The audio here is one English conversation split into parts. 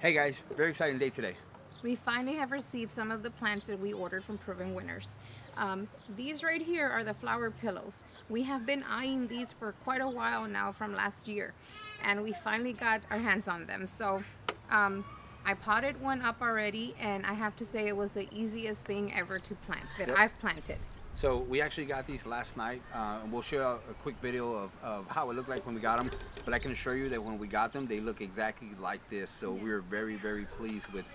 Hey guys, very exciting day today. We finally have received some of the plants that we ordered from Proven Winners. These right here are the flower pillows. We have been eyeing these for quite a while now from last year, and we finally got our hands on them. So I potted one up already, and I have to say it was the easiest thing ever to plant that I've planted. So we actually got these last night, and we'll show a quick video of how it looked like when we got them. But I can assure you that when we got them, they look exactly like this. So we were very, very pleased with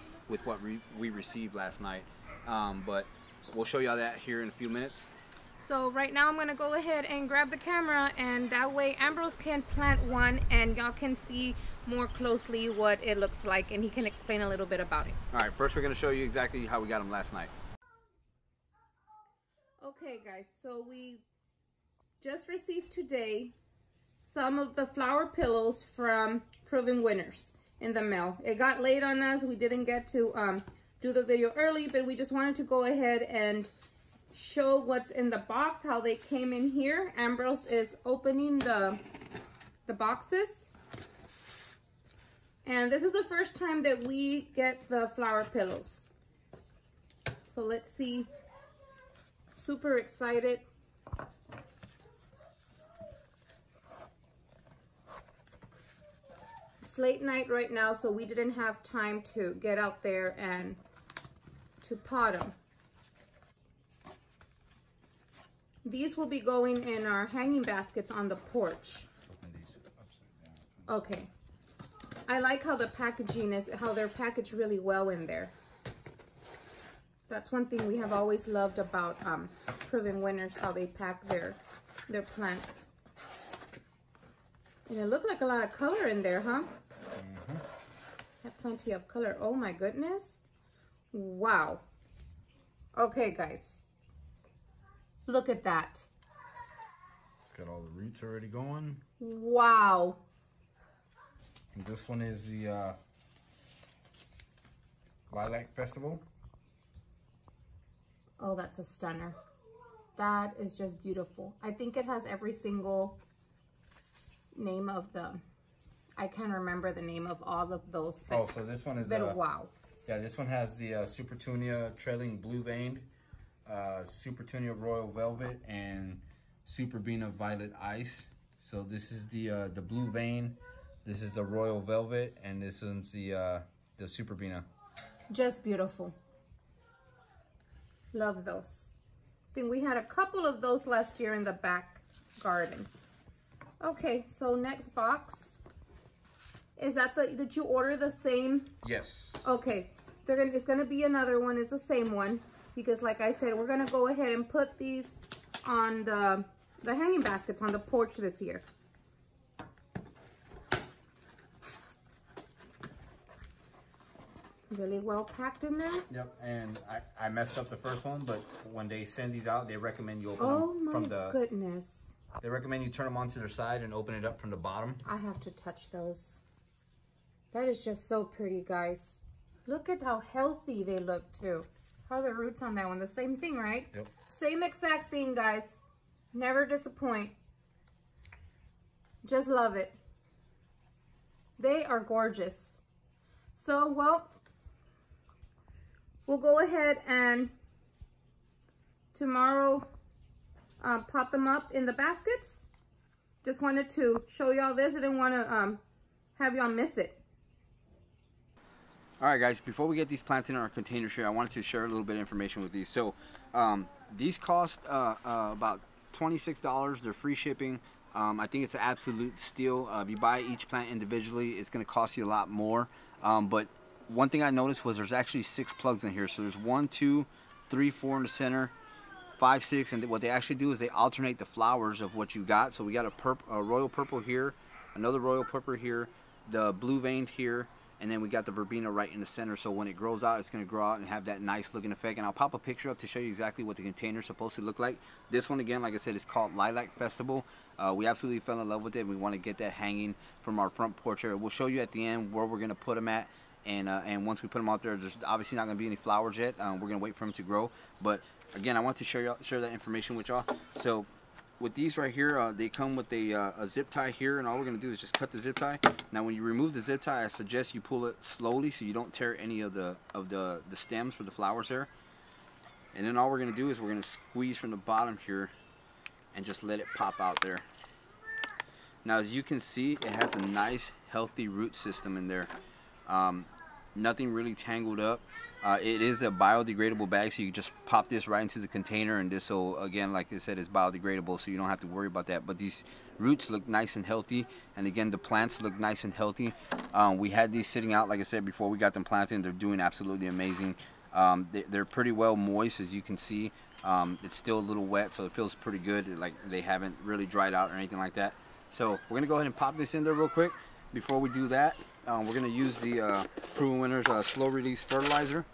what we received last night. But we'll show y'all that here in a few minutes. So right now I'm going to go ahead and grab the camera, and that way Ambrose can plant one and y'all can see more closely what it looks like, and he can explain a little bit about it. All right, first we're going to show you exactly how we got them last night. Okay guys, so we just received today some of the flower pillows from Proven Winners in the mail. It got late on us. We didn't get to do the video early, but we just wanted to go ahead and show what's in the box, how they came in here. Ambrose is opening the boxes. And this is the first time that we get the flower pillows. So let's see. Super excited. It's late night right now, so we didn't have time to get out there and to pot them. These will be going in our hanging baskets on the porch. Okay. I like how the packaging is, how they're packaged really well in there. That's one thing we have always loved about Proven Winners, how they pack their plants. And it looked like a lot of color in there, huh? Mm-hmm. Had plenty of color. Oh my goodness. Wow. Okay, guys. Look at that. It's got all the roots already going. Wow. And this one is the Lilac Festival. Oh, that's a stunner. That is just beautiful. I think it has every single name of them. I can't remember the name of all of those. But, oh, so this one is wow. Yeah, this one has the Supertunia Trailing Blue Veined, Supertunia Royal Velvet, and Superbina Violet Ice. So this is the Blue Vein, this is the Royal Velvet, and this one's the Superbina. Just beautiful. Love those. I think we had a couple of those last year in the back garden. Okay, so next box. Is that did you order the same? Yes. Okay, it's gonna be another one. It's the same one, because like I said, we're gonna go ahead and put these on the hanging baskets on the porch this year. Really well packed in there. Yep, and I messed up the first one, but when they send these out, they recommend you open them from the... Oh my goodness. They recommend you turn them onto their side and open it up from the bottom. I have to touch those. That is just so pretty, guys. Look at how healthy they look too. How are the roots on that one? The same thing, right? Yep. Same exact thing, guys. Never disappoint. Just love it. They are gorgeous. So, well, we'll go ahead and tomorrow pot them up in the baskets. Just wanted to show y'all this. I didn't want to have y'all miss it. All right, guys, before we get these planted in our containers here, I wanted to share a little bit of information with you. So these cost about $26. They're free shipping. I think it's an absolute steal. If you buy each plant individually, it's going to cost you a lot more. But one thing I noticed was there's actually 6 plugs in here. So there's 1, 2, 3, 4 in the center, 5, 6, and what they actually do is they alternate the flowers of what you got. So we got a royal purple here, another royal purple here, the blue veined here, and then we got the verbena right in the center. So when it grows out, it's going to grow out and have that nice looking effect. And I'll pop a picture up to show you exactly what the container is supposed to look like. This one, again, like I said, is called Lilac Festival. We absolutely fell in love with it. We want to get that hanging from our front porch area. We'll show you at the end where we're going to put them at. And once we put them out there, there's obviously not going to be any flowers yet. We're going to wait for them to grow. But again, I want to share that information with y'all. So with these right here, they come with a zip tie here, and all we're going to do is just cut the zip tie. Now when you remove the zip tie, I suggest you pull it slowly so you don't tear any of the stems for the flowers there. And then all we're going to do is we're going to squeeze from the bottom here and just let it pop out there. Now as you can see, it has a nice healthy root system in there. Nothing really tangled up. It is a biodegradable bag, so you just pop this right into the container, and this will, again, like I said, is biodegradable, so you don't have to worry about that. But these roots look nice and healthy, and again, the plants look nice and healthy. We had these sitting out, like I said, before we got them planted, and they're doing absolutely amazing. They're pretty well moist, as you can see. It's still a little wet, so it feels pretty good, like they haven't really dried out or anything like that. So we're going to go ahead and pop this in there real quick. Before we do that, we're going to use the Proven Winners slow release fertilizer.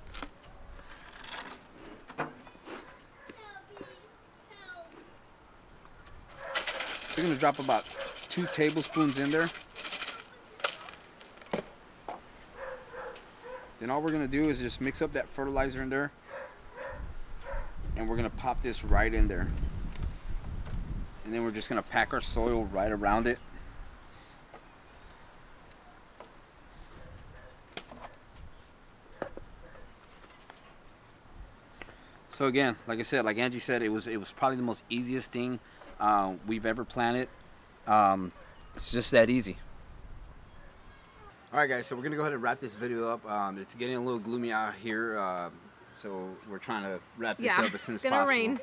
We're going to drop about 2 tablespoons in there. Then all we're going to do is just mix up that fertilizer in there, and we're going to pop this right in there. And then we're just going to pack our soil right around it. So again, like I said, like Angie said, it was probably the most easiest thing we've ever planted. It's just that easy. Alright guys, so we're gonna go ahead and wrap this video up. It's getting a little gloomy out here, so we're trying to wrap this up as soon as possible. It's gonna rain.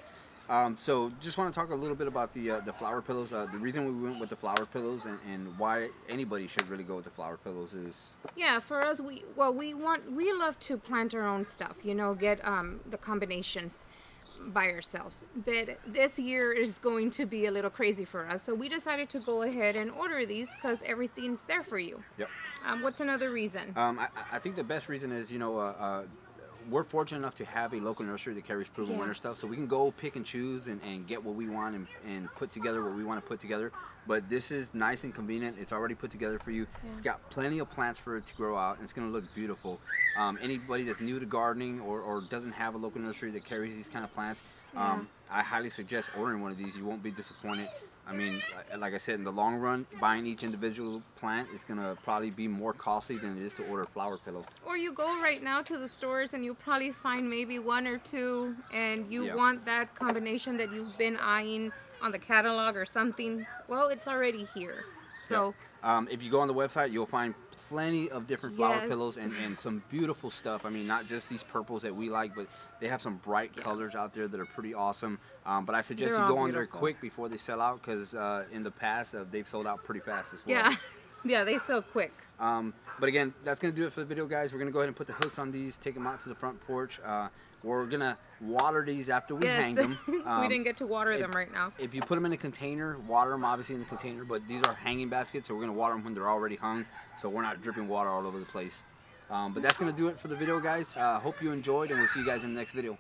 So just want to talk a little bit about the flower pillows. The reason we went with the flower pillows and why anybody should really go with the flower pillows is, yeah, for us, we love to plant our own stuff, you know, get the combinations by ourselves. But this year is going to be a little crazy for us, so we decided to go ahead and order these because everything's there for you. Yep. What's another reason? I think the best reason is, you know, we're fortunate enough to have a local nursery that carries Proven Winner stuff, so we can go pick and choose and get what we want and put together what we want to put together. But this is nice and convenient. It's already put together for you. Yeah. It's got plenty of plants for it to grow out, and it's going to look beautiful. Anybody that's new to gardening or doesn't have a local nursery that carries these kind of plants, I highly suggest ordering one of these. You won't be disappointed. I mean, like I said, in the long run, buying each individual plant is going to probably be more costly than it is to order a flower pillow. Or you go right now to the stores and you'll probably find maybe 1 or 2, and you want that combination that you've been eyeing on the catalog or something. Well, it's already here. So if you go on the website, you'll find plenty of different flower pillows and some beautiful stuff. I mean, not just these purples that we like, but they have some bright colors out there that are pretty awesome. But I suggest you go on there quick before they sell out, because in the past they've sold out pretty fast as well. Yeah, yeah, they sell quick. But again, that's going to do it for the video, guys. We're going to go ahead and put the hooks on these, take them out to the front porch. We're going to water these after we hang them. We didn't get to water them right now. If you put them in a container, water them obviously in the container, but these are hanging baskets, so we're going to water them when they're already hung, so we're not dripping water all over the place. But that's going to do it for the video, guys. Hope you enjoyed, and we'll see you guys in the next video.